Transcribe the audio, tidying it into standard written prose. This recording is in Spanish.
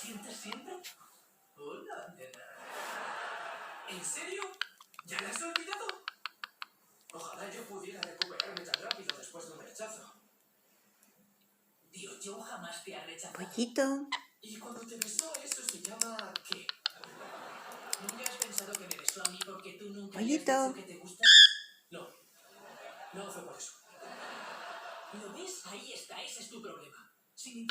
sientes siempre? Hola, nena. ¿En serio? ¿Ya la has olvidado? Ojalá yo pudiera recuperarme tan rápido después de un rechazo. Tío, yo jamás te ha rechazado. Pollito. Y cuando te besó, eso se llama ¿qué? ¿Nunca has pensado que me besó a mí porque tú nunca le has Pollito. dicho que te gusta? No. No fue por eso. ¿Lo ves? Ahí está, ese es tu problema. Sin